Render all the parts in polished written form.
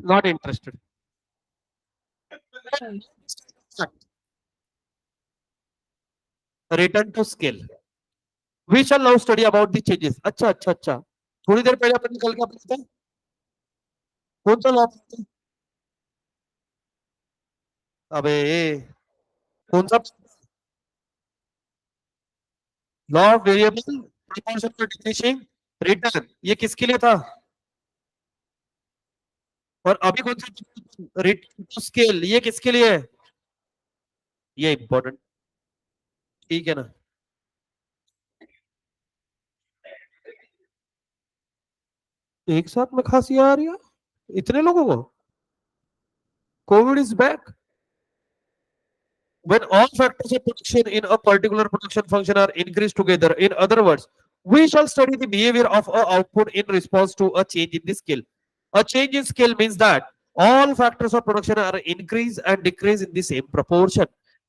Not interested. Return to scale. We shall now study about the changes. अच्छा अच्छा अच्छा, थोड़ी देर पहले अपन ने कल क्या पढ़ा था? कौन सा लॉ? अबे कौन सा? Law of variable proportion to decreasing return, ये किसके लिए था? और अभी कौन सा? रिटर्न टू स्केल, ये किसके लिए है? ये इंपॉर्टेंट, ठीक है ना? एक साथ में खांसी आ रही है इतने लोगों को? Covid is back. When all factors of production in a particular production function are increased together, in other words, we shall study the behavior of a output in response to a change in the scale. A change in scale means that all factors of production are increase and decrease in the same proportion.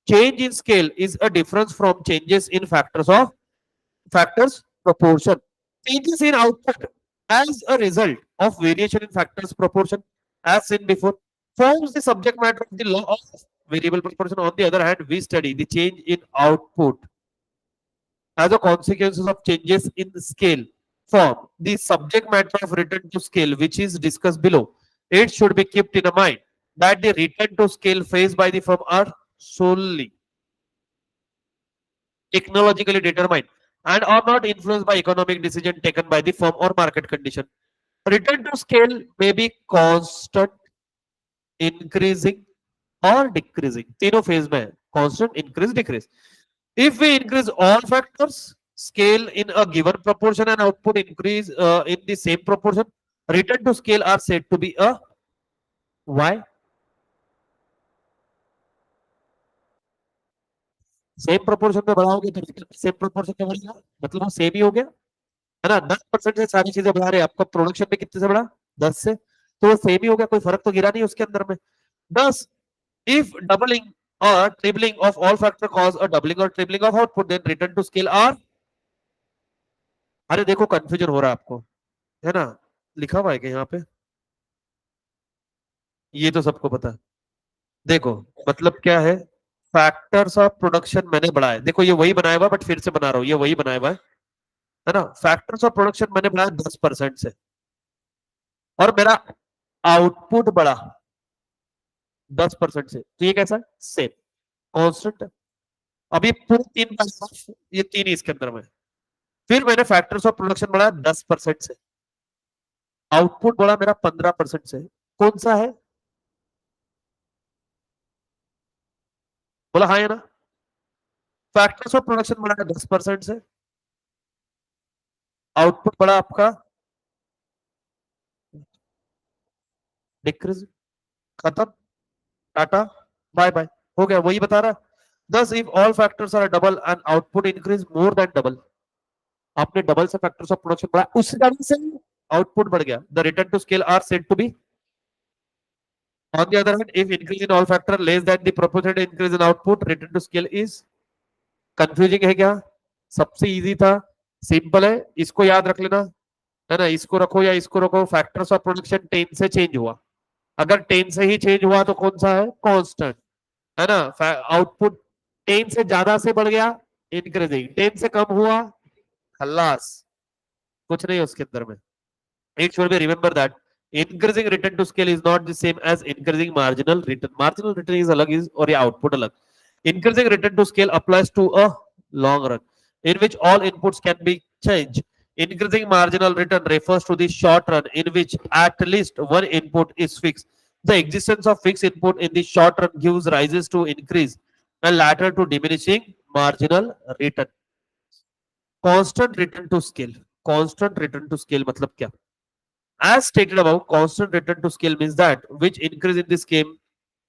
Change in scale is a difference from changes in factors proportion. Changes in output as a result of variation in factors proportion, as seen before, forms the subject matter of the law of variable proportion. On the other hand, we study the change in output as a consequence of changes in scale form the subject matter of return to scale, which is discussed below. It should be kept in mind that the return to scale faced by the firm are solely technologically determined and are not influenced by economic decision taken by the firm or market condition. Return to scale may be constant, increasing or decreasing. तीनों phase में है. Constant, increase, decrease. If we increase all factors, scale in a given proportion and output increase in the same proportion, return to scale are said to be a Y. Same proportion में बढ़ाओगे तो same proportion में बढ़ेगा, मतलब वो same ही हो गया, है ना? 10% से सारी चीजें बढ़ा रहे हैं, आपका प्रोडक्शन में कितने से बढ़ा? 10 से, तो वो सेम ही हो गया, कोई फर्क तो गिरा नहीं उसके अंदर में. 10. If doubling or tripling of all factor cause a doubling or tripling of output, then return to scale are. अरे देखो कंफ्यूजन हो रहा है आपको, है ना? लिखा हुआ है कि यहाँ पे, ये तो सबको पता है. देखो मतलब क्या है, फैक्टर्स ऑफ प्रोडक्शन मैंने बढ़ाया, देखो ये वही बनाया हुआ बट फिर से बना रहा हूँ, ये वही बनाया हुआ है ना? फैक्टर्स ऑफ प्रोडक्शन मैंने बढ़ाया 10% से, और मेरा आउटपुट बढ़ा 10% से, तो ये कैसा है? सेम, कॉन्स्टेंट है. अब ये पूरे तीन, ये तीन ही इसके अंदर में. फिर मैंने फैक्टर्स ऑफ प्रोडक्शन बढ़ाया 10% से, आउटपुट बढ़ा मेरा 15% से. कौन सा है? बोला हाँ है ना? फैक्टर्स ऑफ प्रोडक्शन बढ़ा 10% से, आउटपुट बढ़ा आपका डिक्रीज. खत्म, टाटा, बाय बाय, हो गया. वही बता रहा. दस if all factors are double and output increase more than double, आपने डबल से फैक्टर्स ऑफ प्रोडक्शन बढ़ा, उससे ज्यादा से आउटपुट बढ़ गया, the return to scale are said to be. On the other hand, if increase in all factor less than the proportional increase in output, return to scale is. Confusing है क्या? सबसे easy था, simple है, इसको याद रख लेना, है ना? इसको रखो या इसको रखो, फैक्टर्स ऑफ प्रोडक्शन 10 से चेंज हुआ, अगर 10 से ही चेंज हुआ तो कौन सा है? कांस्टेंट, है ना? आउटपुट 10 से ज्यादा से बढ़ गया, इंक्रीजिंग. 10 से कम हुआ, खल्लास, कुछ नहीं उसके अंदर में. It should be remember that increasing return to scale is not the same as increasing marginal return. Marginal return is अलग, is और ये output अलग. Increasing return to scale applies to a long run in which all inputs can be changed. Increasing marginal return refers to the short run in which at least one input is fixed. The existence of fixed input in the short run gives rises to increase and later to diminishing marginal return. Constant return to scale. Constant return to scale मतलब क्या? As stated above, constant return to scale means that which increase in this game,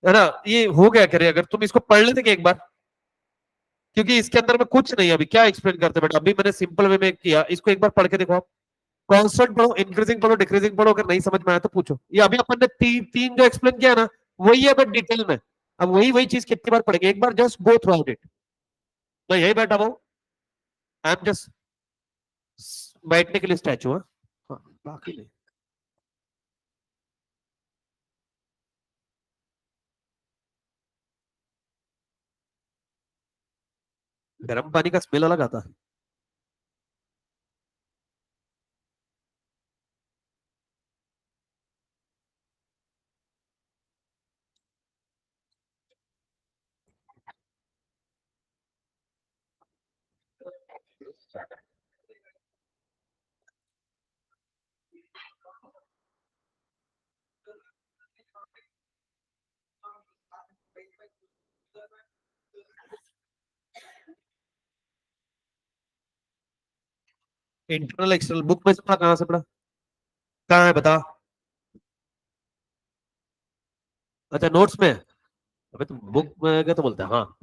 है ना? ये हो गया करे, अगर तुम इसको पढ़ लेते एक बार, क्योंकि इसके अंदर में कुछ नहीं, अभी क्या एक्सप्लेन करते बेटा, अभी मैंने सिंपल वे में किया, इसको एक बार पढ़ के देखो आप. कांस्टेंट पढ़ो, इंक्रीजिंग पढ़ो, डिक्रीजिंग पढ़ो, अगर नहीं समझ में आया तो पूछो. ये अभी अपन ने तीन जो एक्सप्लेन किया ना, वही है बट डिटेल में. अब वही वही चीज कितनी बार पढ़ेंगे, एक बार just go through out it. मैं यही बैठा हूँ, आई एम जस्ट बैठने के लिए स्टैचू है, हाँ, बाकी नहीं. गर्म पानी का स्मेल अलग आता है। इंटरनल एक्सटर्नल बुक में से पढ़ा, कहाँ से पढ़ा? कहाँ है बता। अच्छा नोट्स में है। अबे तुम बुक में क्या तो बोलते हैं, हाँ।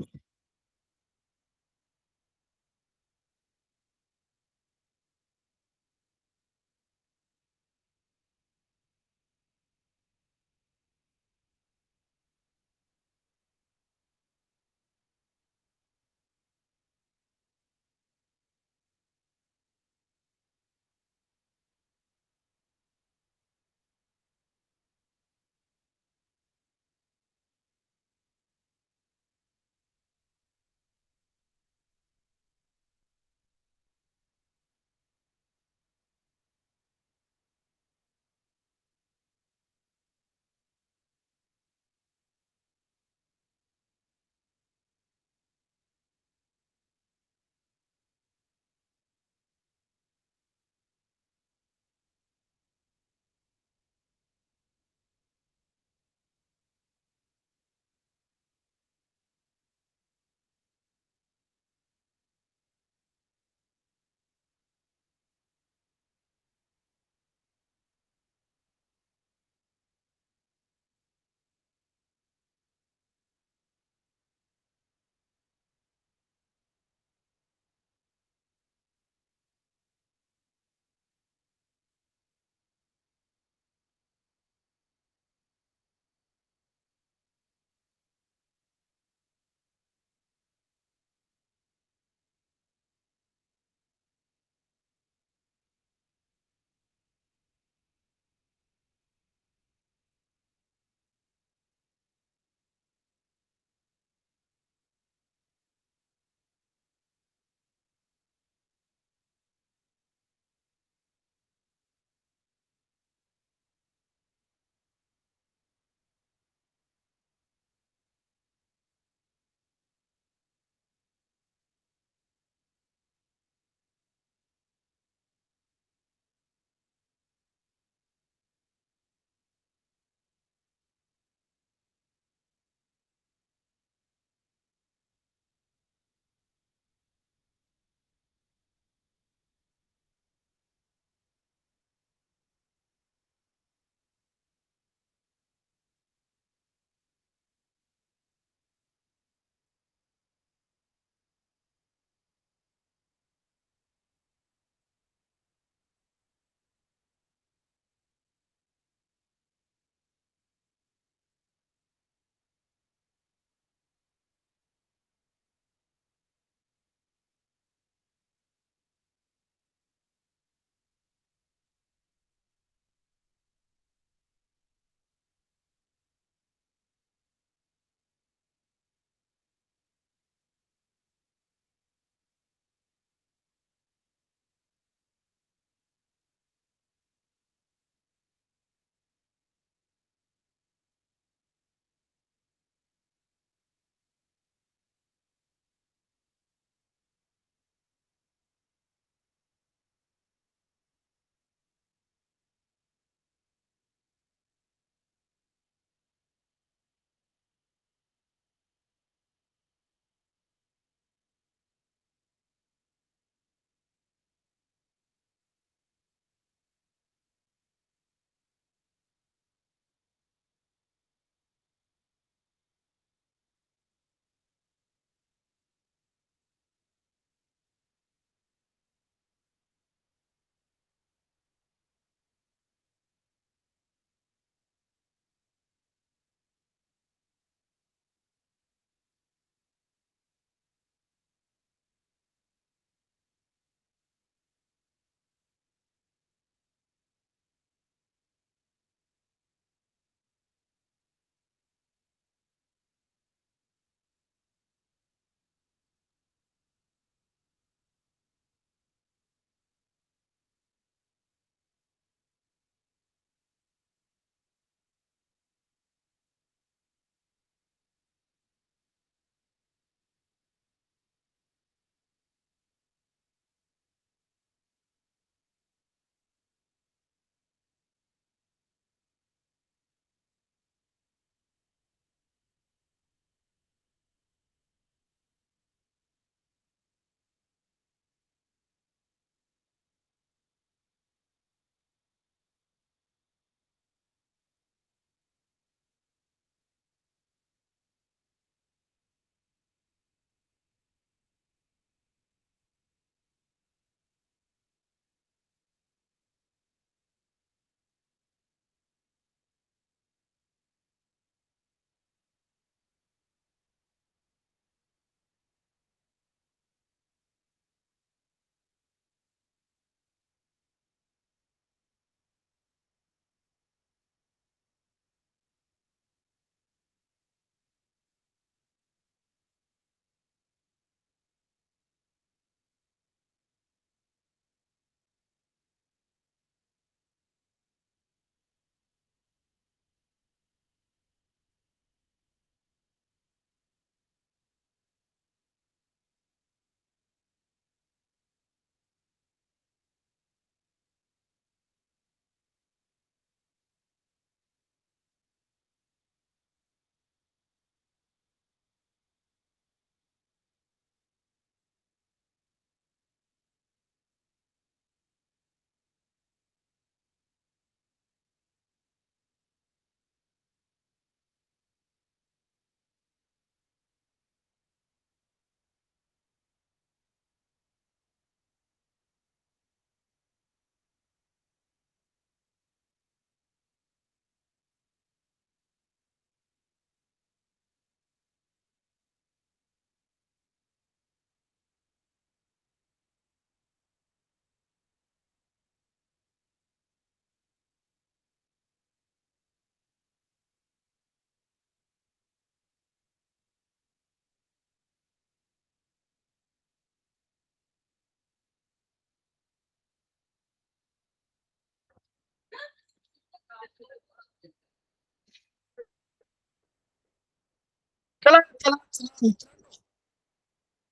चला चला,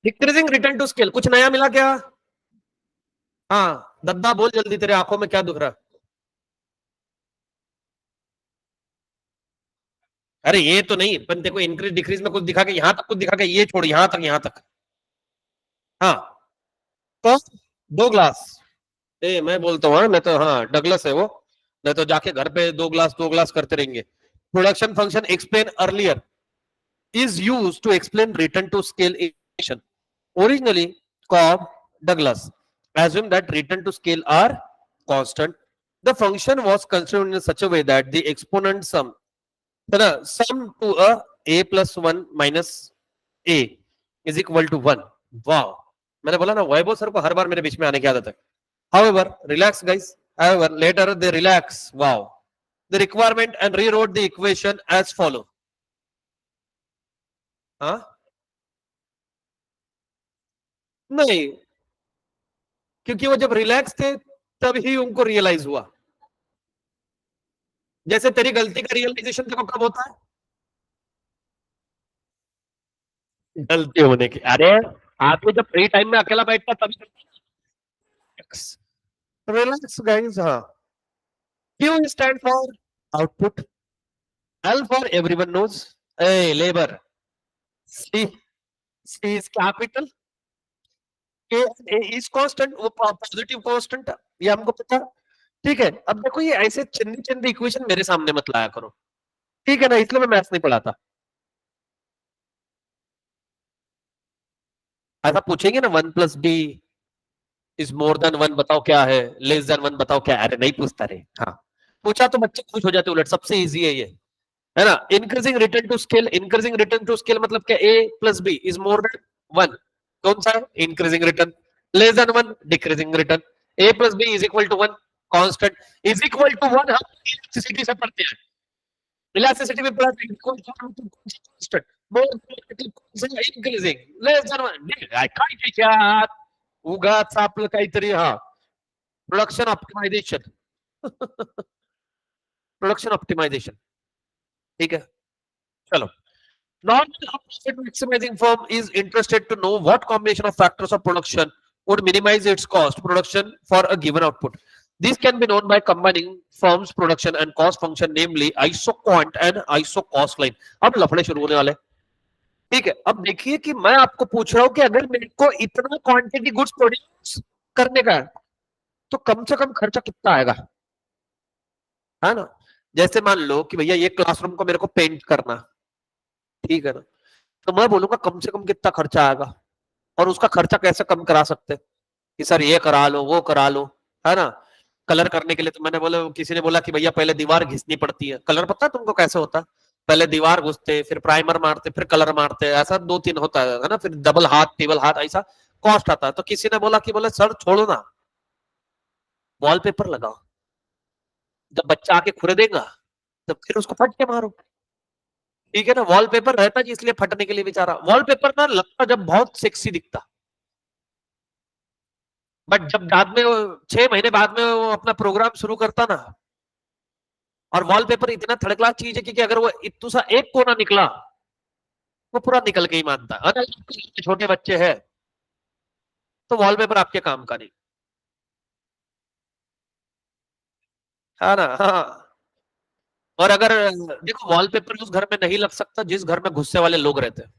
डिक्रीजिंग रिटर्न टू स्केल, कुछ नया मिला क्या? हाँ दद्दा बोल जल्दी, तेरे आंखों में क्या दुख रहा? अरे ये तो नहीं, पर देखो इंक्रीज डिक्रीज में कुछ दिखा के, यहां तक कुछ दिखा के, ये छोड़ यहां तक, यहां तक। हाँ तो 2 ग्लास, ए मैं बोलता हूँ, मैं तो, हाँ डगलस है वो, नहीं तो जाके घर पे 2 ग्लास करते रहेंगे। Production function explain earlier is used to explain return to scale equation. Originally, Cobb Douglas assumed that return to scale are constant. The function was constructed in such a way that the exponent sum, sum to a plus 1 minus a is equal to 1. Wow. मैंने बोला ना वैभव sir को हर बार मेरे बीच में आने की आदत है. However, relax guys. However, later they relax. Wow. The requirement and rewrote the equation as follow. हाँ नहीं, क्योंकि वो जब रिलैक्स थे तब ही उनको रियलाइज हुआ. जैसे तेरी गलती का रियलाइजेशन देखो कब होता है? गलती होने की, अरे आदमी जब फ्री टाइम में अकेला बैठता तभी. Relax guys. हाँ. Q stand for output, L for everyone knows, A labour, C C is capital, K is constant, वो पॉजिटिव कांस्टेंट, ये हमको पता. ठीक है, अब देखो ये ऐसे चंदी चंदी इक्वेशन मेरे सामने मत लाया करो, ठीक है ना, इसलिए मैं मैथ्स नहीं पढ़ाता. ऐसा पूछेंगे ना 1 + b इज मोर देन 1 बताओ क्या है, लेस देन 1 बताओ क्या है, अरे नहीं पूछता रे. हाँ पूछा तो बच्चे खुश हो जाते, उलट सबसे इजी है ना. Increasing return to scale, increasing return to scale मतलब क्या, a plus B is more than 1, कौन सा है? Increasing return. Less than 1 decreasing return. a plus B is equal to 1 constant, is equal to 1 हम electricity से पढ़ते हैं. Elasticity में plus equal to constant, more increasing, less than 1 काय क्या उगाच आपलं काहीतरी. हा प्रोडक्शन ऑप्टिमाइजेशन. प्रोडक्शन ऑप्टिमाइजेशन, ठीक है. चलो. Normal profit maximizing firm is interested to know what combination of factors of production would minimize its cost production for a given output. This can be known by combining firm's production and cost function, namely isoquant and isocost line. अब लफड़े शुरू होने वाले. ठीक है, अब देखिए कि मैं आपको पूछ रहा हूं कि अगर मेरे को इतना क्वांटिटी गुड्स प्रोड्यूस करने का है तो कम से कम खर्चा कितना आएगा, है ना. जैसे मान लो कि भैया ये क्लासरूम को मेरे को पेंट करना, ठीक है ना, तो मैं बोलूंगा कम से कम कितना खर्चा आएगा, और उसका खर्चा कैसे कम करा सकते हैं कि सर ये करा लो वो करा लो, है ना. कलर करने के लिए तो मैंने बोला, किसी ने बोला कि भैया पहले दीवार घिसनी पड़ती है. कलर पता है तुमको कैसे होता है? पहले दीवार घुसते, फिर प्राइमर मारते, फिर कलर मारते, ऐसा 2-3 होता है ना, फिर डबल हाथ टेबल हाथ ऐसा कॉस्ट आता है. तो किसी ने बोला कि बोले सर छोड़ो ना, वॉलपेपर लगाओ, जब बच्चा आके खुरेदेगा तो फिर उसको फट के मारो. ठीक है ना, वॉलपेपर रहता है इसलिए फटने के लिए बेचारा. वॉलपेपर ना लगता जब बहुत सेक्सी दिखता, बट जब बाद में 6 महीने बाद में वो अपना प्रोग्राम शुरू करता ना, और वॉलपेपर इतना थर्ड क्लास चीज है कि अगर वो इतू सा एक कोना निकला वो पूरा निकल के ही मानता है. अगर छोटे बच्चे हैं तो वॉलपेपर आपके काम का नहीं, है ना. हाँ. और अगर देखो वॉलपेपर उस घर में नहीं लग सकता जिस घर में गुस्से वाले लोग रहते हैं.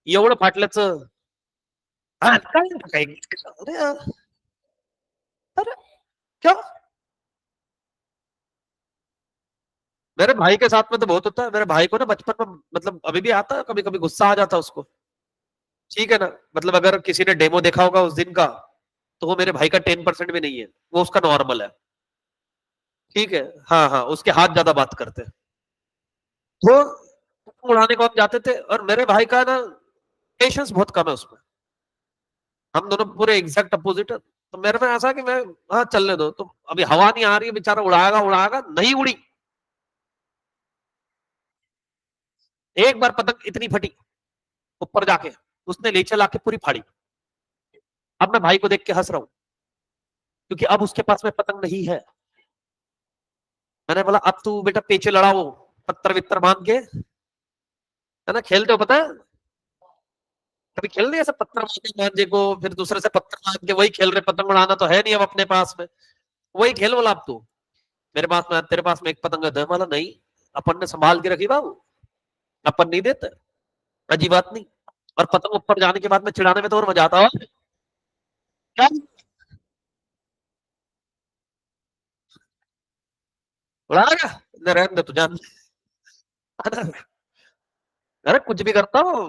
एवढं फाटल्याचं. हाँ, काय अरे अरे क्या, मेरे भाई के साथ में तो बहुत होता है. मेरे भाई को ना बचपन में, मतलब अभी भी आता है कभी कभी, गुस्सा आ जाता है उसको. ठीक है ना, मतलब अगर किसी ने डेमो देखा होगा उस दिन का, तो वो मेरे भाई का 10% भी नहीं है, वो उसका नॉर्मल है. ठीक है. हाँ हाँ, उसके हाथ ज्यादा बात करते हैं. तो उड़ाने को हम जाते थे, और मेरे भाई का ना पेशेंस बहुत कम है उसमें. हम दोनों पूरे एग्जैक्ट अपोजिट है. तो मेरे में ऐसा कि मैं, हाँ चलने दो, तो अभी हवा नहीं आ रही है, बेचारा उड़ाएगा उड़ाएगा, नहीं उड़ी. एक बार पतंग इतनी फटी ऊपर जाके, उसने नीचे लाके पूरी फाड़ी. अब मैं भाई को देख के हंस रहा हूं, क्योंकि अब उसके पास में पतंग नहीं है. मैंने बोला अब तू बेटा पेचे लड़ाओ पत्थर वित्तर बांध के, है ना, खेलते हो पता है, कभी खेल रहे ऐसा पत्थर मांझे को, फिर दूसरे से पत्थर मांग के वही खेल रहे, पतंग उड़ाना तो है नहीं अब अपने पास में, वही खेल बोला अब तू, मेरे पास में तेरे पास में एक पतंग है, वाला नहीं, अपन ने संभाल के रखी बाबू, अपन नहीं देते, अजीब बात नहीं। और पतंग ऊपर जाने के बाद में चिढ़ाने में तो और मजा आता है क्या, उड़ाएगा, रहने दे तू जान, अरे कुछ भी करता हूँ,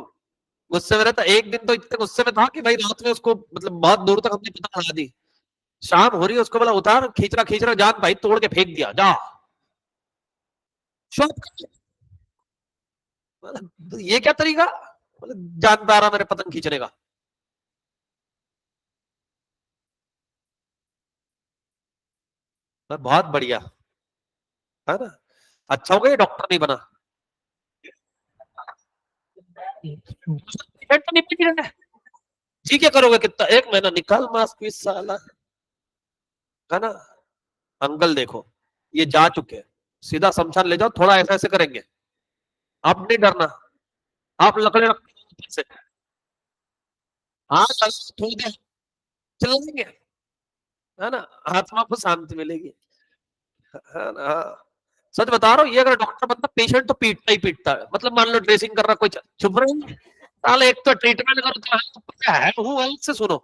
गुस्से में रहता, एक दिन तो इतने गुस्से में था कि भाई रात में उसको मतलब बहुत दूर तक हमने पतंग उड़ा दी, शाम हो रही है उसको बोला उतार, खींच रहा जान भाई, तोड़ के फेंक दिया जा, शौक, ये क्या तरीका, जानता रहा मेरे पतंग खींचने का, बहुत बढ़िया, है ना, अच्छा हो गया डॉक्टर नहीं बना, पेट तो निपट रहा है, जी क्या करोगे, कितना एक महीना निकाल मास्क इस साला, है ना, अंकल देखो ये जा चुके हैं, सीधा शमशान ले जाओ, थोड़ा ऐसा ऐसे करेंगे, आप नहीं डरना, आप लकड़े रख से, हाँ थोड़ी देर चलेंगे, है ना, आत्मा को शांति मिलेगी, है ना, हाँ। सच बता रहा हूँ, ये अगर डॉक्टर बनता पेशेंट तो पीटता ही पीटता है, मतलब मान लो ड्रेसिंग कर रहा कोई, चुप रहे साले, एक तो ट्रीटमेंट करो तो क्या है हूँ अलग से सुनो,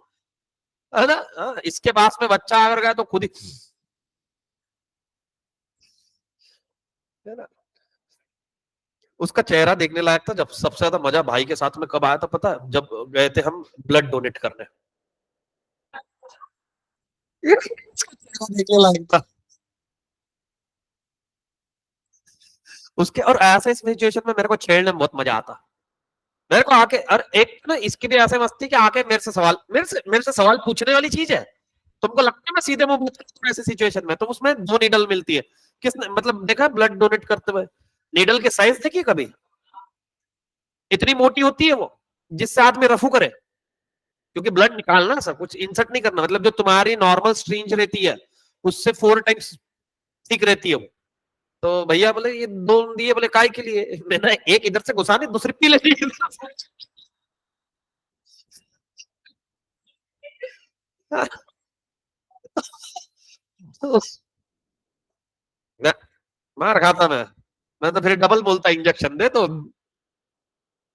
है ना, हाँ, इसके पास में बच्चा अगर गया तो खुद ही, है ना, उसका चेहरा देखने लायक था, जब सबसे ज्यादा मजा भाई के साथ में कब आया था पता है, जब गए थे हम ब्लड डोनेट करने, उसका चेहरा देखने लायक था उसके, और ऐसे सिचुएशन में मेरे को छेड़ने में बहुत मजा आता, मेरे को आके, और एक ना इसकी भी ऐसे मस्ती कि आके मेरे से सवाल पूछने वाली चीज है, तुमको लगता है मैं सीधे मुंह पूछता ऐसे सिचुएशन में, तो उसमें 2 नीडल मिलती है, किसने मतलब देखा ब्लड डोनेट करते हुए, नीडल के साइज देखिए कभी, इतनी मोटी होती है वो, जिससे आदमी रफू करे, क्योंकि ब्लड निकालना सब कुछ इंसर्ट नहीं करना, मतलब जो तुम्हारी नॉर्मल स्ट्रींज रहती है उससे 4 टाइम्स थिक रहती है वो, तो भैया बोले ये 2 दिए, बोले काय के लिए, मैंने एक इधर से घुसानी दूसरी पी लेती मार खाता मैं तो फिर डबल बोलता इंजेक्शन दे, तो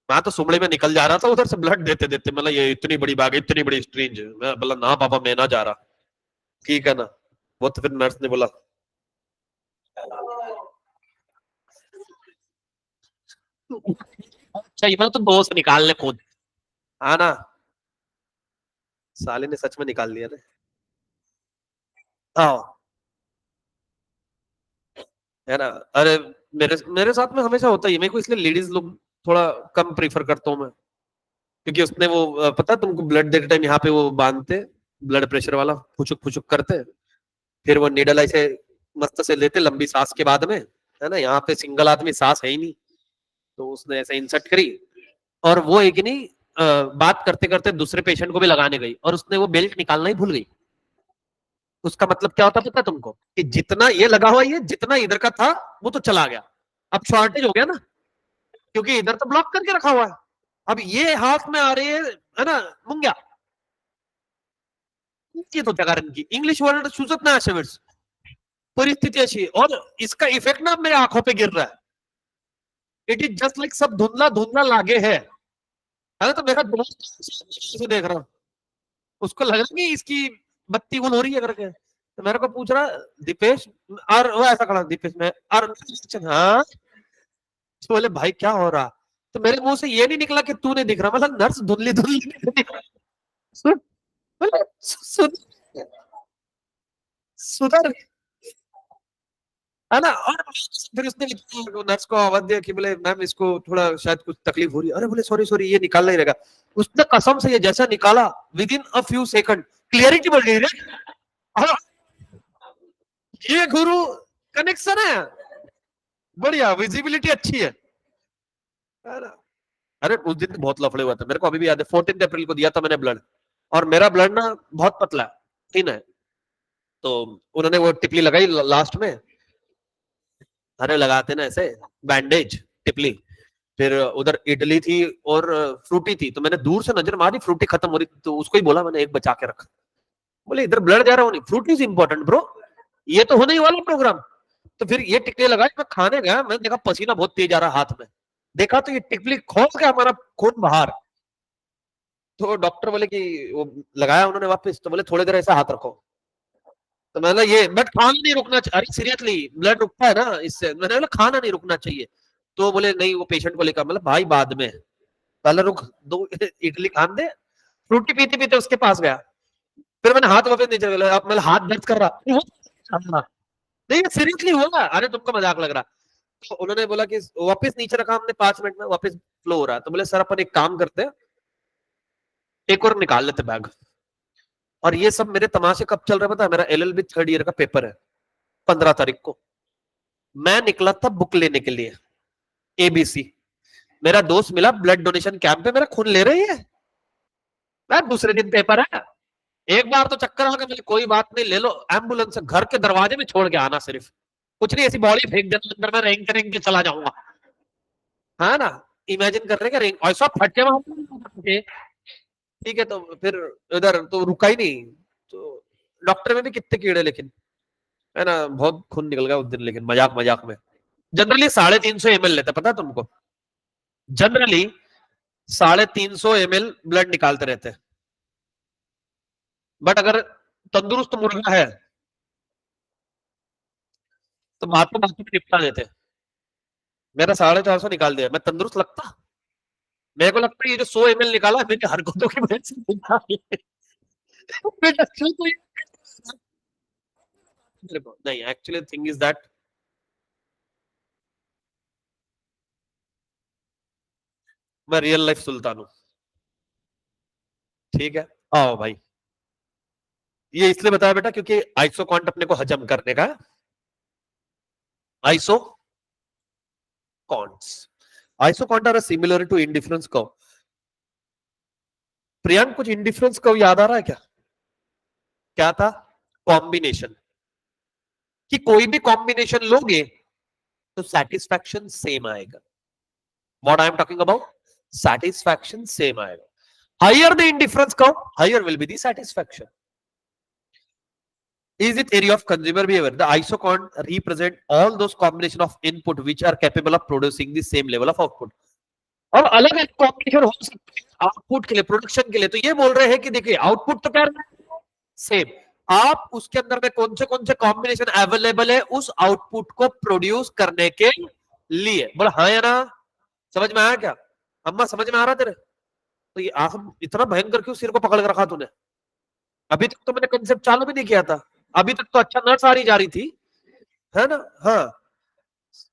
मैं तो सुमड़े में निकल जा रहा था उधर से ब्लड देते देते, मतलब ये इतनी बड़ी बात, इतनी बड़ी स्ट्रेंज, मैं बोला ना पापा मैं ना जा रहा, ठीक है ना, वो तो फिर नर्स ने बोला चाहिए, मतलब तो 2 से निकाल ले खुद, हाँ ना, साले ने सच में निकाल लिया ना, हाँ, है ना, अरे मेरे मेरे साथ में हमेशा होता ही, मेरे को इसलिए लेडीज लोग थोड़ा कम प्रीफर करता हूँ मैं, क्योंकि उसने वो पता है तुमको, ब्लड देते टाइम यहाँ पे वो बांधते, ब्लड प्रेशर वाला फुचुक फुचुक करते, फिर वो निडल ऐसे मस्त से लेते लंबी सांस के बाद में, है ना, यहाँ पे सिंगल आदमी सांस है ही नहीं, तो उसने ऐसे इंसर्ट करी, और वो एक नहीं बात करते करते दूसरे पेशेंट को भी लगाने गई, और उसने वो बेल्ट निकालना ही भूल गई, उसका मतलब क्या होता पता है तुमको, कि जितना ये लगा हुआ, ये जितना इधर का था वो तो चला गया, अब शॉर्टेज हो गया ना, क्योंकि इधर तो ब्लॉक करके रखा हुआ है, अब ये हाथ में आ रही है ना, मुंग्या, येत होत्या कारण की इंग्लिश वर्ड सुचत नाही अशा वेळेस, परिस्थिती अशी, और इसका इफेक्ट ना मेरे आंखों पे गिर रहा है, इट इज जस्ट लाइक सब धुंधला धुंधला लागे है, अरे तो मेरा दोस्त से देख रहा, उसको लग रहा कि इसकी बत्ती गुल हो रही है करके, तो मेरे को पूछ रहा दीपेश, और वो ऐसा खड़ा दीपेश में, और हाँ, तो बोले भाई क्या हो रहा, तो मेरे मुंह से ये नहीं निकला कि तू नहीं दिख रहा, मतलब नर्स धुंधली धुंधली सुन, सुधर, है ना, और फिर उसने नर्स को आवाज दिया कि बोले मैम इसको थोड़ा शायद कुछ तकलीफ हो रही है, अरे बोले सॉरी सॉरी ये निकालना ही रहेगा, उसने कसम से ये जैसा निकाला with in a few second clarity बढ़ गई रे, हाँ, ये गुरु कनेक्शन है, बढ़िया विजिबिलिटी अच्छी है ना, अरे उस दिन बहुत लफड़े हुआ था, मेरे को अभी भी याद है, 14 अप्रैल को दिया था मैंने ब्लड, और मेरा ब्लड ना बहुत पतला है, ठीक है, तो उन्होंने वो टिकली लगाई लास्ट में, अरे लगाते ना ऐसे बैंडेज टिपली। फिर उधर इडली थी और फ्रूटी थी, तो मैंने दूर से नजर मारी, फ्रूटी खत्म हो रही, तो उसको ही बोला मैंने एक बचा के रख। बोले इधर ब्लड जा रहा हो नहीं, फ्रूटी इज इंपॉर्टेंट ब्रो, ये तो होने ही वाला प्रोग्राम। तो फिर ये टिकली लगाई, मैं खाने गया, मैंने देखा पसीना बहुत तेज आ रहा हाथ में, देखा तो ये टिकली खोल के हमारा खून बाहर। तो डॉक्टर बोले कि वो लगाया उन्होंने वापस, तो बोले थोड़ी देर ऐसा हाथ रखो। तो मैंने ये बट खाना नहीं रुकना चाहिए, अरे सीरियसली ब्लड रुकता है ना इससे, मैंने बोला खाना नहीं रुकना चाहिए। तो बोले नहीं वो पेशेंट को लेकर, मतलब भाई बाद में पहले रुक, दो इडली खान दे। फ्रूटी पीते पीते उसके पास गया, फिर मैंने हाथ वापस नीचे बोला, मतलब हाथ दर्द कर रहा नहीं सीरियसली होगा, अरे तुमको मजाक लग रहा। तो उन्होंने बोला कि वापस नीचे रखा हमने, 5 मिनट में वापस फ्लो हो रहा है। तो बोले सर अपन एक काम करते हैं, एक और निकाल लेते बैग। और ये सब मेरे तमाशे कब चल रहा है पता है, मेरा एलएलबी 3rd ईयर का पेपर है 15 तारीख को। मैं निकला था बुक लेने के लिए एबीसी, मेरा दोस्त मिला ब्लड डोनेशन कैंप पे, मेरा खून ले रही है। मैं दूसरे दिन पेपर है, एक बार तो चक्कर आ गया, कोई बात नहीं ले लो, एम्बुलेंस घर के दरवाजे में छोड़ के आना, सिर्फ कुछ नहीं, ऐसी बॉडी फेंक देना अंदर, में रेंग रेंग के चला जाऊंगा। है ना, इमेजिन कर रहे हैं रेंग, ऐसा फटके वहां। ठीक है, तो फिर इधर तो रुका ही नहीं। तो डॉक्टर में भी कितने कीड़े, लेकिन है ना, बहुत खून निकल गया उस दिन, लेकिन मजाक मजाक में। जनरली 350 ml लेते, पता है तुमको, जनरली 350 ml ब्लड निकालते रहते हैं। बट अगर तंदुरुस्त मुर्गा है तो बातों बातों में निपटा देते। मेरा 450 निकाल दिया, मैं तंदुरुस्त लगता? मेरे को लगता है ये जो 100 ml निकाला मेरी हरकतों की वजह से निकाली है। तो नहीं, एक्चुअली थिंग इज दैट मैं रियल लाइफ सुल्तान हूं। ठीक है, आओ भाई, ये इसलिए बताया बेटा क्योंकि आइसोकॉन्ट अपने को हजम करने का। Isoquants, isoquant are similar to indifference curve. Priyank कुछ इंडिफरेंस कर्व याद आ रहा है क्या? क्या था? कॉम्बिनेशन, कि कोई भी कॉम्बिनेशन लोगे तो सेटिस्फैक्शन सेम आएगा। What I am talking about, satisfaction same आएगा। higher the indifference curve, higher will be the satisfaction. Is it area of consumer behavior? The isocon represent all those combination of input which are capable of producing the same level of output. और अलग अलग combination हो सकते हैं output के लिए, production के लिए। तो ये बोल रहे हैं कि देखिए आउटपुट तो क्या सेम, आप उसके अंदर में कौन से कॉम्बिनेशन अवेलेबल है उस आउटपुट को प्रोड्यूस करने के लिए। बोला हाँ या ना, समझ में आया क्या? अम्मा समझ में आ रहा तेरे? तो ये हम इतना भयंकर क्यों सिर को पकड़ कर रखा तूने? अभी तक तो मैंने कंसेप्ट चालू भी नहीं किया था, अभी तक तो अच्छा नर्स आ रही जा रही थी, है ना? हाँ,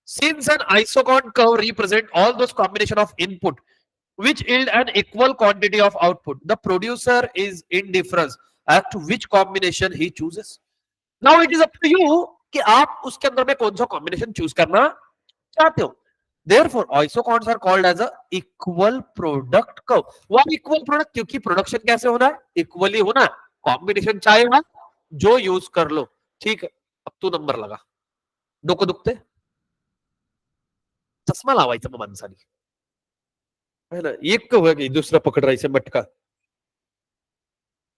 since an isocon curve represent all those combination of input which yield an equal quantity of output, the producer is indifferent as to which combination he chooses. Now it is up to you कि आप उसके अंदर में कौन सा combination choose करना चाहते हो। Therefore, isocons are called as a equal product curve. Why equal product? क्योंकि प्रोडक्शन कैसे होना है, इक्वली होना है। कॉम्बिनेशन चाहे वहां जो यूज कर लो, ठीक है। अब तू नंबर लगा, डोको दुखते चष्मा लावायचा मग माणसाने, है ना, एक होगा की दुसरा पकडायचा मटका।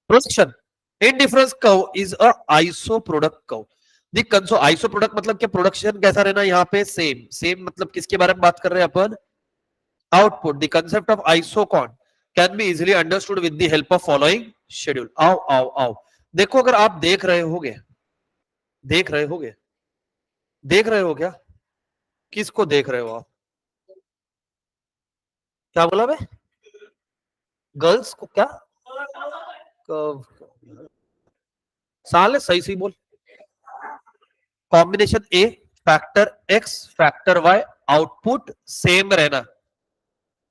Production indifference curve is a iso product curve. The कंसो आइसो प्रोडक्ट मतलब क्या, प्रोडक्शन कैसा रहना, यहाँ पे सेम। सेम मतलब किसके बारे में बात कर रहे हैं अपन? Output. The concept of isoquant can be easily understood with the help of following schedule. आओ आओ आओ, देखो अगर आप देख रहे होगे, देख रहे होगे, देख रहे हो क्या? किसको देख रहे हो आप? क्या बोला मैं? गर्ल्स को क्या? साले सही सही बोल। Combination A, factor X, factor Y, output same रहना।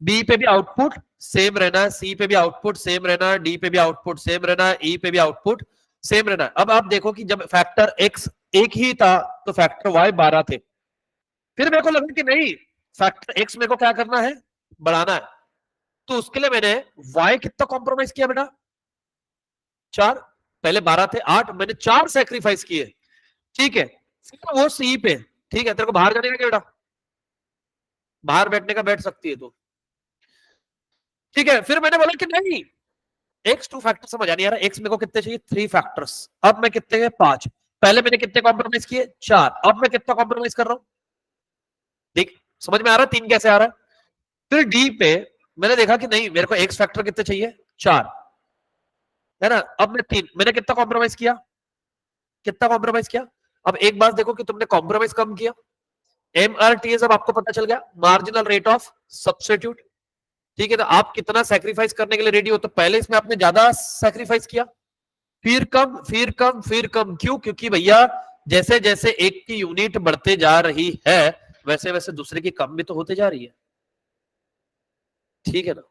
बी पे भी आउटपुट सेम रहना है, सी पे भी आउटपुट सेम रहना है, डी पे भी आउटपुट सेम रहना है, ई पे भी आउटपुट सेम रहना है। अब आप देखो कि जब फैक्टर एक्स एक ही था तो फैक्टर वाई 12 थे। फिर मेरे को लगा कि नहीं, फैक्टर एक्स मेरे को क्या करना है, बढ़ाना है। तो उसके लिए मैंने वाई कितना कॉम्प्रोमाइज किया बेटा? 4। पहले 12 थे, 8, मैंने 4 सेक्रीफाइस किए, ठीक है। फिर वो सी पे ठीक है, तेरे को बाहर जाने का क्या बेटा, बाहर बैठने का बैठ सकती है तू। ठीक है, फिर मैंने बोला कि नहीं, एक्स टू फैक्टर समझ आ नहीं आ रहा, एक्स मेरे को कितने चाहिए, 3 फैक्टर्स, अब मैं कितने गए, 5, पहले मैंने कितने कॉम्प्रोमाइज किए, 4, अब मैं कितना कॉम्प्रोमाइज कर रहा हूं, देख समझ में आ रहा है 3 कैसे आ रहा है। फिर डी पे मैंने देखा कि नहीं, मेरे को एक्स फैक्टर कितने चाहिए, 4 है ना, अब मैं 3, मैंने कितना कॉम्प्रोमाइज किया, कितना कॉम्प्रोमाइज किया। अब एक बात देखो कि तुमने कॉम्प्रोमाइज कम किया, MRTS अब आपको पता चल गया, मार्जिनल रेट ऑफ सब्स्टिट्यूट। ठीक है, तो आप कितना सैक्रिफाइस करने के लिए रेडी हो, तो पहले इसमें आपने ज्यादा सैक्रिफाइस किया, फिर कम, फिर कम, फिर कम, क्यों, क्योंकि भैया जैसे जैसे एक की यूनिट बढ़ते जा रही है वैसे वैसे दूसरे की कम भी तो होते जा रही है, ठीक है ना।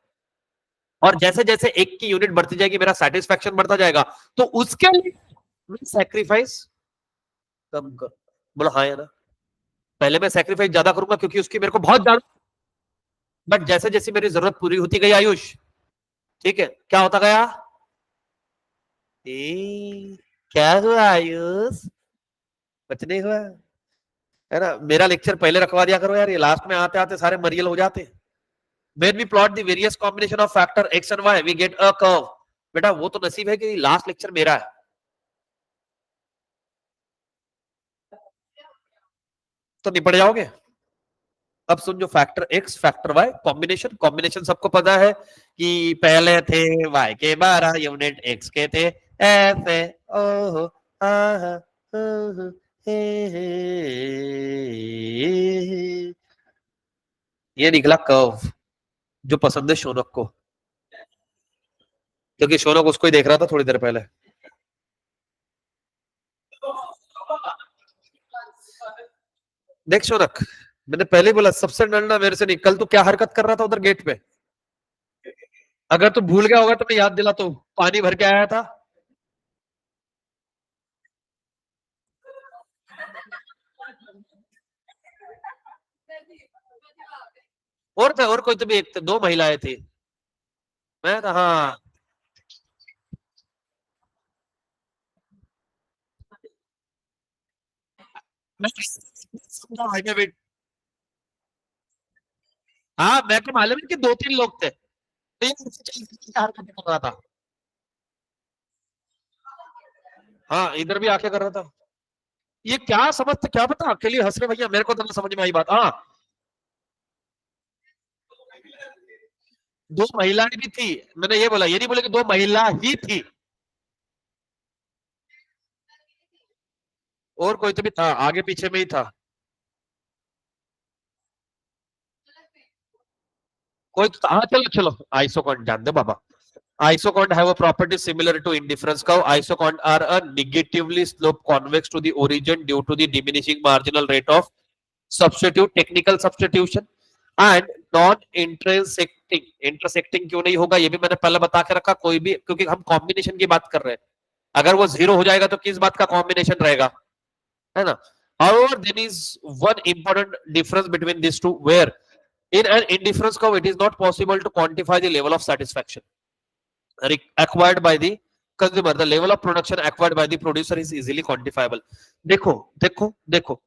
और जैसे जैसे एक की यूनिट बढ़ती जाएगी मेरा सेटिस्फेक्शन बढ़ता जाएगा, तो उसके लिए मैं सैक्रिफाइस कम कर, बोला हाँ या ना, पहले मैं सैक्रिफाइस ज्यादा करूंगा क्योंकि उसकी मेरे को बहुत ज्यादा, बट जैसे जैसे मेरी जरूरत पूरी होती गई आयुष, ठीक है, क्या होता गया, क्या हुआ आयुष, कुछ नहीं हुआ, है ना। मेरा लेक्चर पहले रखवा दिया करो यार, ये लास्ट में आते आते सारे मरियल हो जाते। When we plot the various combination of factor x and y we get a curve, बेटा वो तो नसीब है कि लास्ट लेक्चर मेरा है, तो निपट जाओगे। अब सुन, जो factor x factor y combination, combination सबको पता है कि पहले थे y के 12 यूनिट, x के थे ऐसे, ओहो आहा ओहो हे हे, ये निकला कर्व जो पसंद है शौनक को, क्योंकि शौनक उसको ही देख रहा था थोड़ी देर पहले। देख शौनक, मैंने पहले ही बोला सबसे डरना मेरे से नहीं, कल तू क्या हरकत कर रहा था उधर गेट पे, अगर तू भूल गया होगा तो मैं याद दिला, तो पानी भर के आया था, और थे, और कोई तो भी एक थे, 2 महिलाएं थी, मैं था हाँ, मैं समझा भाई मैं वेट, हाँ मैं को मालूम है कि 2-3 लोग थे, तो ये हरकत कर रहा था, हाँ इधर भी आके कर रहा था, ये क्या समझते क्या पता, अकेले हंस रहे भैया, मेरे को तो नहीं समझ में आई बात। हाँ 2 महिलाएं भी थी, मैंने ये बोला, ये नहीं बोले कि 2 महिला ही थी, और कोई तो भी था आगे पीछे में ही था, कोई तो, हाँ चलो चलो आइसोकॉन जान दे बाबा। Isochord have a property similar to indifference curve. Isochord are a negatively sloped convex to the origin due to the diminishing marginal rate of substitute, technical substitution and non-intersecting. Intersecting क्यों नहीं होगा ये भी मैंने पहले बता के रखा, कोई भी, क्योंकि हम कॉम्बिनेशन की बात कर रहे हैं, अगर वो 0 हो जाएगा तो किस बात का कॉम्बिनेशन रहेगा, है ना। However, there is one important difference between these two, where in an indifference curve it is not possible to quantify the level of satisfaction acquired by the consumer. The level of production acquired by the producer is easily quantifiable. देखो देखो देखो,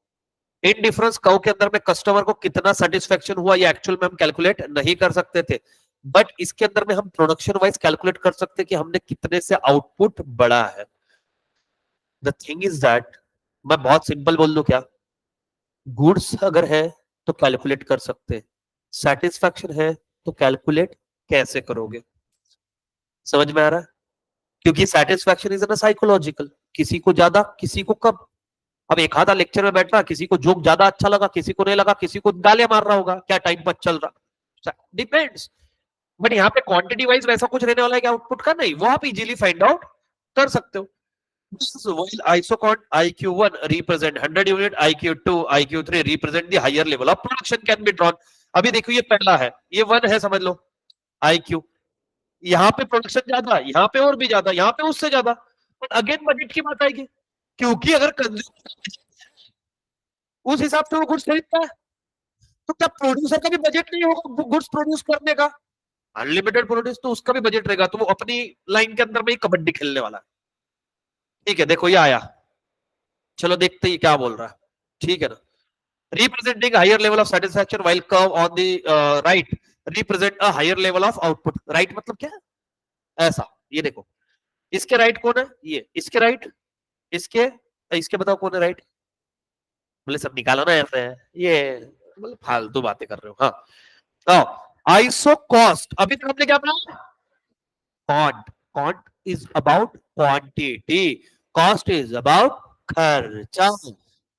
in difference curve के अंदर में customer को कितना satisfaction हुआ ये एक्चुअल में हम कैलकुलेट नहीं कर सकते थे, बट इसके अंदर में हम प्रोडक्शन वाइज कैलकुलेट कर सकते हैं कि हमने कितने से आउटपुट बढ़ा है। द थिंग इज दैट, मैं बहुत सिंपल बोल दूं क्या, गुड्स अगर है तो कैलकुलेट कर सकते हैं, सेटिस्फेक्शन है तो कैलकुलेट कैसे करोगे, समझ में आ रहा है, क्योंकि सेटिस्फेक्शन इज ना साइकोलॉजिकल, किसी को ज्यादा किसी को कम। अब एक आधा लेक्चर में बैठ रहा, किसी को जोक ज्यादा अच्छा लगा, किसी को नहीं लगा, किसी को गालियां मार रहा होगा, क्या टाइम पर चल रहा, डिपेंड्स। बट यहाँ पे क्वांटिटी वाइज वैसा कुछ रहने वाला है कि आउटपुट का नहीं, वो आप इजीली फाइंड आउट कर सकते हो। While Isocon IQ1 represent 100 unit, IQ2, IQ3 represent the higher level of production can be drawn. अभी देखो ये पहला है, ये 1 है समझ लो IQ, यहाँ पे प्रोडक्शन ज्यादा, यहाँ पे और भी ज्यादा, यहाँ पे उससे ज्यादा, बट अगेन बजट की बात आएगी, क्योंकि अगर कंज्यूमर उस हिसाब से वो गुड्स खरीदता है, तो क्या प्रोड्यूसर का भी बजट नहीं होगा गुड्स प्रोड्यूस करने का, अनलिमिटेड प्रोड्यूस, तो उसका भी बजट रहेगा, तो वो अपनी लाइन के अंदर में ही कबड्डी खेलने वाला है। ठीक है, देखो ये आया, चलो देखते ही क्या बोल रहा है, ठीक है ना। representing higher level of satisfaction while curve on the right represent a higher level of output. right मतलब क्या ऐसा, ये देखो इसके राइट कौन है, ये इसके राइट, इसके इसके बताओ कौन है राइट, बोले सब निकालो ना ऐसे, ये मतलब फालतू बातें कर रहे हो। हाँ आइसो कॉस्ट, अभी तक हमने क्या पढ़ा, quant, quant is about quantity, cost is about खर्चा,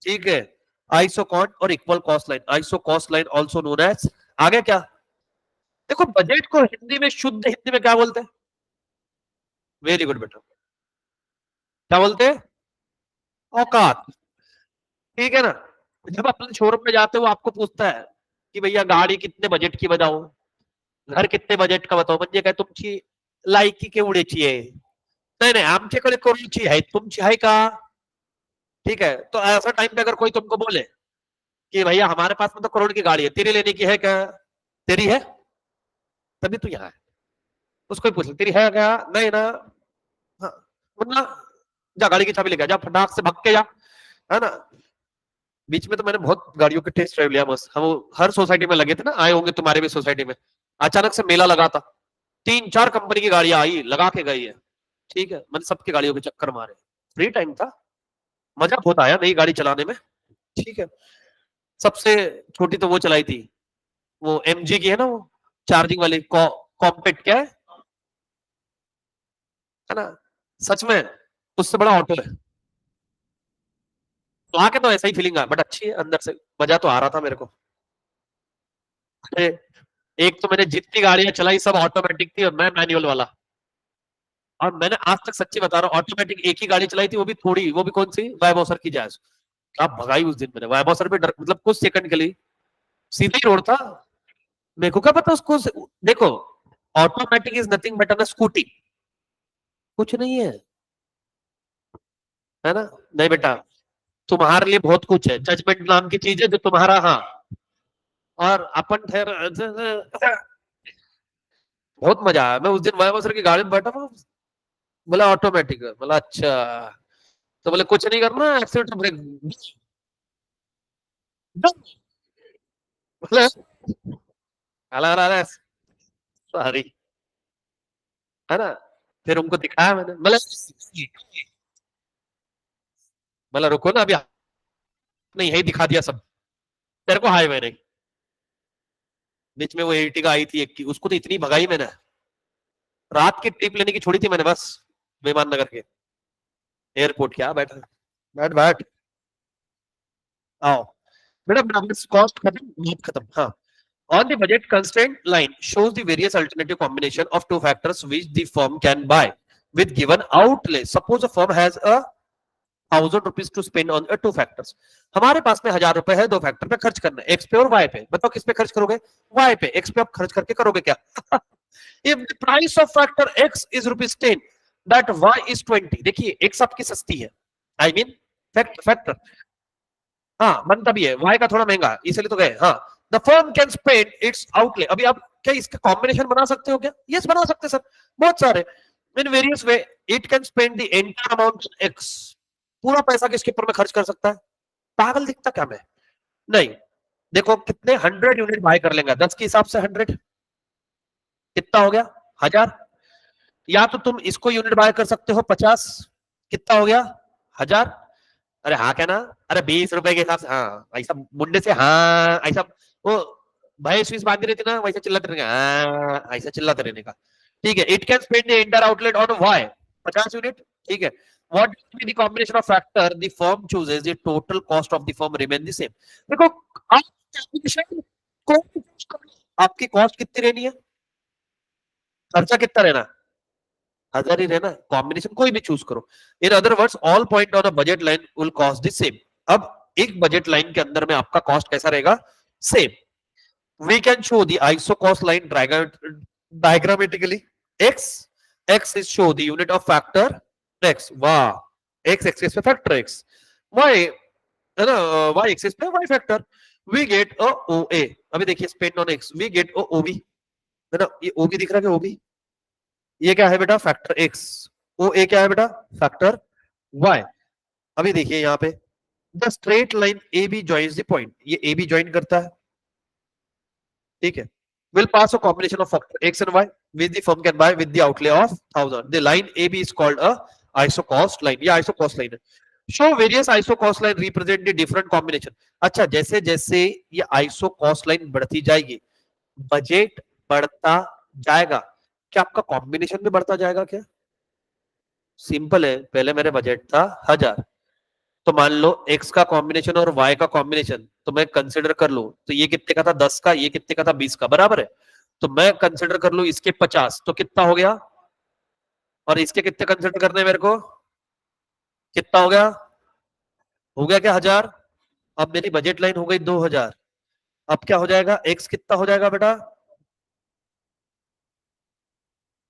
ठीक है। आइसो कॉन्ट और equal cost line, isocost line also known as, आगे क्या, देखो बजट को हिंदी में, शुद्ध हिंदी में क्या बोलते हैं, वेरी गुड बेटा, क्या बोलते हैं, औकात, ठीक है ना। जब अपने शोरूम में जाते हो आपको पूछता है कि भैया गाडी कितने बजेट की बताओ, घर कितने बजेट का बताओ, म्हणजे काय तुमची लायकी केवढीची आहे, नाही नाही आमच्याकडे करोडची आहे, तुमची आहे का, ठीक है। तो ऐसा टाइम पे अगर कोई तुमको बोले कि भैया हमारे पास में तो करोड़ की गाड़ी है, तेरी लेने की है क्या, तेरी है, तभी तू यहाँ है, उसको ही पूछ ले तेरी है क्या, नहीं ना, हाँ, वरना जा गाड़ी की चाबी लेके जा, फटाक से भाग के जा, है ना। बीच में तो मैंने बहुत गाड़ियों के टेस्ट ड्राइव लिया, बस हम हर सोसाइटी में लगे थे ना, आए होंगे तुम्हारे भी सोसाइटी में, अचानक से मेला लगा था, 3-4 कंपनी की गाड़ियां आई, लगा के गई है, ठीक है। मैंने सबकी गाड़ियों के चक्कर मारे, फ्री टाइम था, मजा बहुत आया नई गाड़ी चलाने में, ठीक है। सबसे छोटी तो वो चलाई थी, वो एमजी की है ना, वो चार्जिंग वाली कॉम्पैक्ट, क्या है ना, सच में उससे बड़ा ऑटो है, तो आके तो ऐसा ही फीलिंग आया, बट अच्छी है अंदर से, मजा तो आ रहा था मेरे को। अरे एक तो मैंने जितनी गाड़ियां चलाई सब ऑटोमेटिक थी और मैं मैनुअल वाला, और मैंने आज तक सच्ची बता रहा हूँ ऑटोमेटिक एक ही गाड़ी चलाई थी, वो भी थोड़ी, वो भी कौन सी, वैभव सर की जैज, क्या भगाई उस दिन मैंने वैभव सर पे, डर मतलब कुछ सेकंड के लिए, सीधा ही रोड था, मेरे को क्या पता उसको, देखो automatic is nothing but a scooty, कुछ नहीं है ना, नहीं बेटा, तुम्हारे लिए बहुत कुछ है, जजमेंट नाम की चीज है जो तुम्हारा, हाँ, और अपन ठहर, बहुत मजा आया, मैं उस दिन वैभव सर की गाड़ी में बैठा था, बोला ऑटोमेटिक, बोला अच्छा, तो बोले कुछ नहीं करना, एक्सीलेटर ब्रेक, बोले सॉरी, है ना। फिर उनको दिखाया मैंने, बोला रुको ना, अभी नहीं यही दिखा दिया सब, तेरे को हाईवे नहीं, बीच में वो एर्टिगा आई थी एक की, उसको तो इतनी भगाई मैंने, रात की ट्रिप लेने की छोड़ी थी मैंने बस, विमान नगर के एयरपोर्ट, क्या बैठा, बैठ बैठ, आओ बेटा, कॉस्ट खत्म, नीड खत्म, हाँ। On the budget constraint line shows the various alternative combination of two factors which the firm can buy with given outlay. Suppose a firm has a 1000 rupees to spend on two factors. हमारे पास में 1000 रुपए है दो factor पे खर्च करना है, x पे और वाई पे, बताओ किस पे खर्च करोगे, वाई पे, एक्स पे आप खर्च करके करोगे क्या। If the price of factor x is rupees 10, that y is 20, देखिए x आपकी सस्ती है, I mean फैक्टर, हाँ बनता भी है, y का थोड़ा महंगा इसलिए तो गए, हाँ। The firm can spend it's outlay, अभी आप क्या इसका कॉम्बिनेशन बना सकते हो क्या, यस बना सकते सर, बहुत सारे, in various way, it can spend the entire amount x, पूरा पैसा किसके ऊपर में खर्च कर सकता है, पागल दिखता क्या मैं, नहीं, देखो कितने 100 यूनिट बाय कर लेंगे, 10 के हिसाब से 100 कितना हो गया, 1000, या तो तुम इसको यूनिट बाय कर सकते हो 50, कितना हो गया 1000, अरे हाँ क्या ना, अरे 20 रुपए के हिसाब से, हाँ ऐसा मुंडे से, हाँ ऐसा, वो भैंस फीस बांध रही थी ना, वैसे चिल्लाते रहने का, हाँ ऐसा चिल्लाते रहने का, ठीक है। It can spend the entire outlet on Y 50 unit, ठीक है। What will be the combination of factor the firm chooses, the total cost of the firm remain the same, देखो आपकी कॉस्ट कितनी रहनी है, खर्चा कितना रहना, 1000 ही रहना, कॉम्बिनेशन कोई भी चूज करो, in other words all point on a budget line will cost the same, अब एक बजट लाइन के अंदर में आपका कॉस्ट कैसा रहेगा, same. We can show the iso cost line diagrammatically. X is show the unit of factor x, wow, x axis पे factor x, y है ना, y axis पे y factor, we get a OA, अभी देखिए spend on x, we get a OB, है ना, ये OB दिख रहा है, OB ये क्या है बेटा, फैक्टर x, OA क्या है बेटा, फैक्टर y, अभी देखिए यहाँ पे the straight line A B joins the point, ये ए बी ज्वाइन करता है, ठीक है, will pass a combination of factor x and y which the firm can buy with the outlay of 1000. The line AB is called a isocost line. ये isocost line है. Show various isocost line represent the different combination. अच्छा, जैसे जैसे ये isocost line बढ़ती जाएगी, budget बढ़ता जाएगा, क्या आपका कॉम्बिनेशन भी बढ़ता जाएगा क्या? सिंपल है, पहले मेरे बजट था 1000, तो मान लो x का कॉम्बिनेशन और y का कॉम्बिनेशन तो मैं कंसिडर कर लूं, तो ये कितने का था 10 का, ये कितने का था 20 का, बराबर है, तो मैं कंसिडर कर लूं इसके 50, तो कितना हो गया, और इसके कितने कंसिडर करने हैं मेरे को, कितना हो गया क्या 1000, अब मेरी बजट लाइन हो गई 2000, अब क्या हो जाएगा, x कितना हो जाएगा बेटा,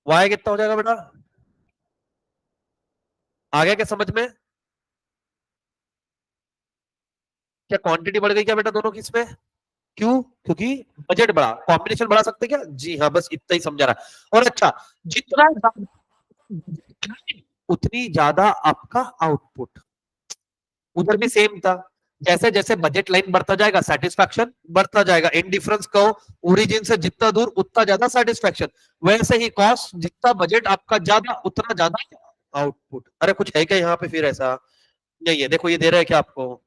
y कितना हो जाएगा बेटा, आ गया क्या समझ में? क्या क्वांटिटी बढ़ गई क्या बेटा दोनों की इसमें? क्यों? क्योंकि बजट बढ़ा, कॉम्बिनेशन बढ़ा सकते क्या? जी हाँ, बस इतना ही समझा रहा। और अच्छा, जितना उतनी ज्यादा आपका आउटपुट, उधर भी सेम था, जैसे जैसे बजट लाइन बढ़ता जाएगा सेटिस्फैक्शन बढ़ता जाएगा, इन डिफरेंस को ओरिजिन से जितना दूर उतना ज्यादा सेटिस्फैक्शन, वैसे ही कॉस्ट जितना बजट आपका ज्यादा उतना ज्यादा आउटपुट। अरे कुछ है क्या यहाँ पे फिर ऐसा? नहीं है, देखो ये दे रहा है क्या आपको,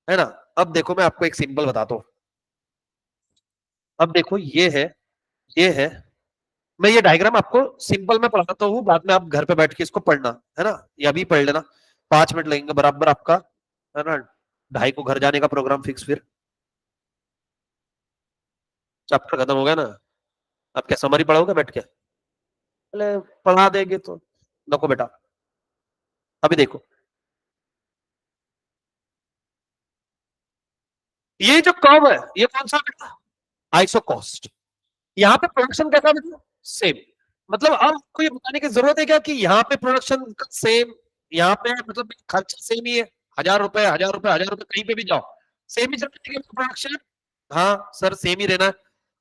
है ना? अब देखो मैं आपको एक सिंबल बताता हूँ, अब देखो ये है, मैं ये डायग्राम आपको सिंपल में पढ़ाता हूँ, बाद में आप घर पे बैठ के इसको पढ़ना, है ना, या भी पढ़ लेना, 5 मिनट लगेंगे बराबर आपका, है ना, 2:30 को घर जाने का प्रोग्राम फिक्स, फिर चैप्टर खत्म हो गया ना, आप क्या समरी पढ़ोगे बैठ के? पहले पढ़ा देंगे तो नको बेटा। अभी देखो, ये जो कर्व है ये कौन सा बेटा, आइसोकॉस्ट, यहाँ पे प्रोडक्शन कैसा बेटा, सेम, मतलब अब आपको ये बताने की जरूरत है क्या कि यहाँ पे प्रोडक्शन सेम, यहाँ पे मतलब खर्चा सेम ही है, 1000 रुपए 1000 रुपए 1000 रुपए कहीं पे भी जाओ सेम ही चलती है प्रोडक्शन, हाँ सर सेम ही रहना,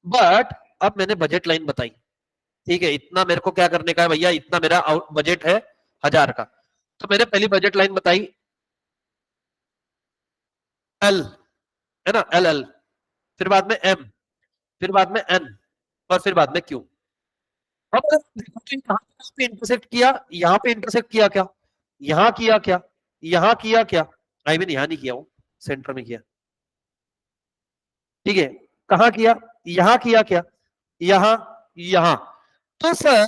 बट अब मैंने बजट लाइन बताई, ठीक है, इतना मेरे को क्या करने का है भैया, इतना मेरा आउट बजट है 1000 का, तो मैंने पहली बजट लाइन बताई एल, है ना, एल एल, फिर बाद में एम, फिर बाद में एन, और फिर बाद में क्यू। अब यहाँ पे इंटरसेक्ट किया, यहाँ पे इंटरसेक्ट किया क्या, यहाँ किया क्या, यहाँ किया क्या, आई मीन यहाँ नहीं किया हूं, सेंटर में किया, ठीक है, कहाँ किया, यहाँ किया क्या, यहाँ, यहाँ, तो सर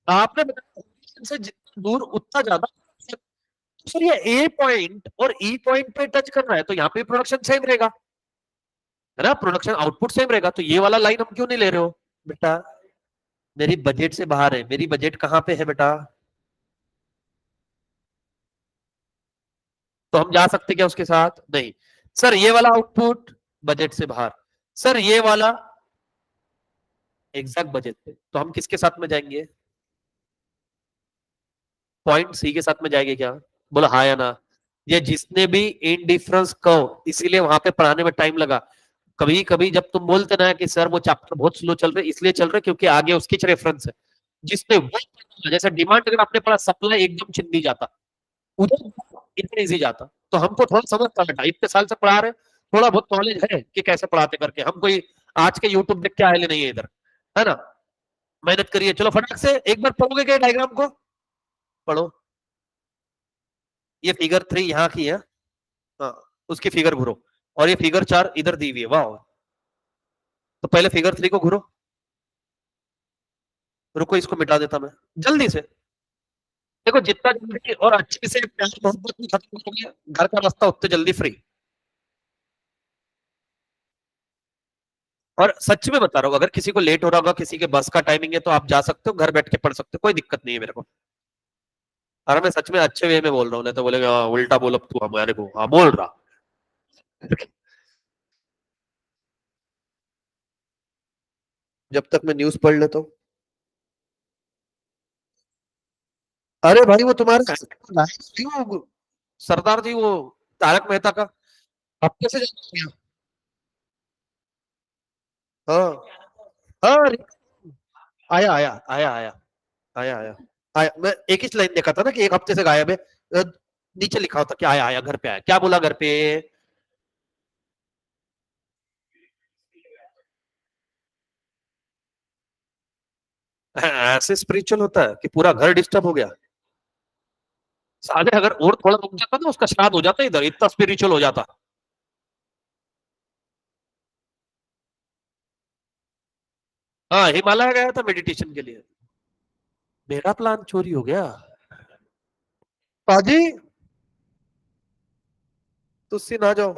आपने बताया से जितना दूर उतना ज्यादा, तो सर ये ए पॉइंट और ई पॉइंट पे टच कर रहा है, तो यहाँ पे प्रोडक्शन सेम रहेगा, है ना, प्रोडक्शन आउटपुट सेम रहेगा, तो ये वाला लाइन हम क्यों नहीं ले रहे हो बेटा, मेरी बजट से बाहर है, मेरी बजट कहाँ पे है बेटा, तो हम जा सकते क्या उसके साथ, नहीं, सर ये वाला आउटपुट बजट से बाहर, सर ये वाला एग्जैक्ट बजट पे, तो हम किसके साथ में जाएंगे, पॉइंट सी के साथ में जाएंगे क्या, बोला हाँ या ना, ये जिसने भी इन डिफरेंस कहो, इसीलिए वहां पे पढ़ाने में टाइम लगा, कभी कभी जब तुम बोलते ना कि सर वो चैप्टर बहुत स्लो चल रहे, इसलिए चल रहे क्योंकि आगे उसकी रेफरेंस है, जिसने वो जैसे डिमांड अगर आपने पढ़ा, सप्लाई एकदम छिन नहीं जाता, उधर इतना इजी जाता, तो हमको थोड़ा समझ था बेटा, इतने साल से पढ़ा रहे, थोड़ा बहुत नॉलेज है कि कैसे पढ़ाते करके, हम कोई आज के यूट्यूब देख के आए नहीं है इधर, है ना, मेहनत करिए, चलो फटाक से एक बार पढ़ोगे क्या डायग्राम को, पढ़ो, ये फिगर 3 यहाँ की है, हाँ, उसकी फिगर घुरो, और ये फिगर 4 इधर दी हुई है, वाह, तो पहले फिगर 3 को घुरो, रुको इसको मिटा देता मैं जल्दी से, देखो जितना जल्दी और अच्छे से प्यार मोहब्बत में खत्म हो गया घर का रास्ता उतने जल्दी फ्री, और सच में बता रहा हूँ, अगर किसी को लेट हो रहा होगा, किसी के बस का टाइमिंग है, तो आप जा सकते हो, घर बैठ के पढ़ सकते हो, कोई दिक्कत नहीं है मेरे को, अरे मैं सच में अच्छे वे में बोल रहा हूँ, नहीं तो बोलेगा हाँ, उल्टा बोल अब तू हमारे को, हाँ बोल रहा जब तक मैं न्यूज पढ़ लेता हूँ, अरे भाई वो तुम्हारे क्यों, सरदार जी वो तारक मेहता का हफ्ते से हाँ, हाँ, आया आया आया आया आया आया आया, मैं एक ही लाइन देखा था ना कि एक हफ्ते से गायब है, नीचे लिखा होता क्या आया, आया घर पे आया, क्या बोला घर पे? ऐसे स्पिरिचुअल होता है कि पूरा घर डिस्टर्ब हो गया? साले अगर और थोड़ा रुक जाता ना, उसका श्राद्ध हो जाता इधर, इतना स्पिरिचुअल हो जाता। हाँ, हिमालय गया था मेडिटेशन के लिए। मेरा प्लान चोरी हो गया। पाजी, तुझसे ना जाओ।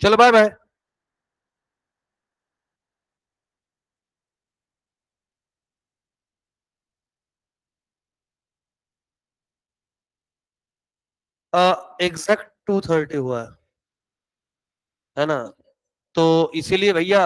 चलो बाय बाय। एग्जैक्ट 2:30 हुआ है ना? तो इसीलिए भैया